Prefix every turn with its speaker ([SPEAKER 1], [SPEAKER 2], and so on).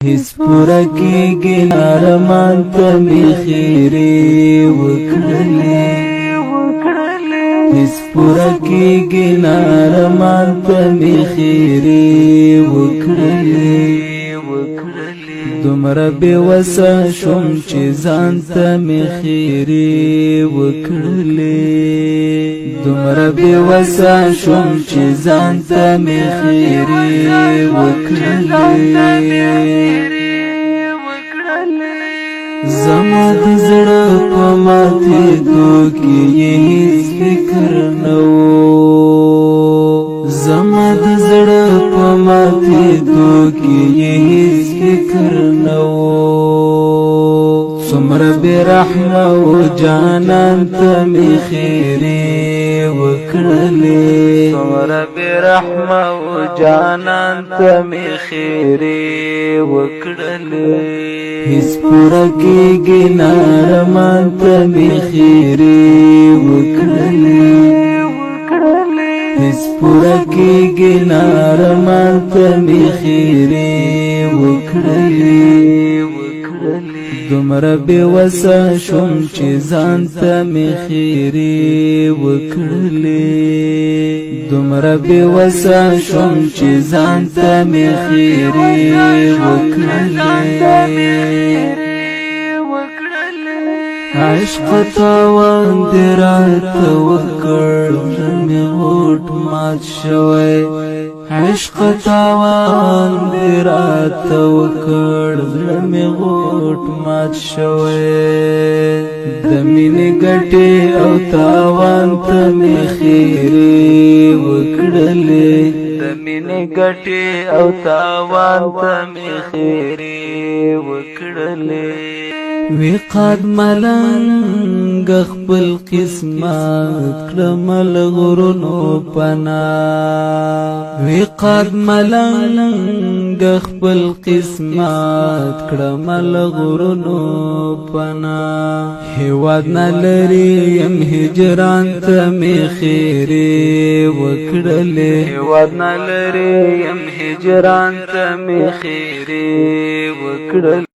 [SPEAKER 1] هیڅ پوره کېږي نه ارمان ته مې خیرې وکړلې هیڅ پوره کېږي نه ارمان ته مې خیرې وکړلې دومره بې وسه شوم چې ځان ته مې خیرې وکړلې دومره بې وسه شوم چې ځان ته مې خیرې وکړلې زما د زړه په ماتېدو کې یې هېڅ فکر نه و زما د زړه په ماتېدو کې یې هېڅ فکر نه و څومره بې رحمه و جانان ته مې خیرې وکړلې څومره بې رحمه و جانان ته مې خیرې وکړلې هیڅ پوره کېږي نه ارمان ته مې خیرې وکړلې هیڅ پوره کېږي نه ارمان ته مې خیرې وکړلې دومره بې وسه شوم چې ځان ته مې خیرې وکړلې دومره بې وسه شوم چې ځان ته مې خیرې وکړلې عشق تاوان دې راته وکړ زړه مې غوټ مات شوی عشق تاوان دې راته وکړ زړه مې غوټ مات شوی د مینې ګټې او تاوان ته مې خیرې وکړلې د مینې ګټې او تاوان ته مې خیرې وکړلې وی قد ملنګ خپل قسمت کړم له غرونو پناه وی قد ملنګ خپل قسمت کړم له غرونو پناه هیواد نه لري یم هجران ته مې خیرې وکړلې هیواد نه لري یم هجران ته مې خیرې وکړلې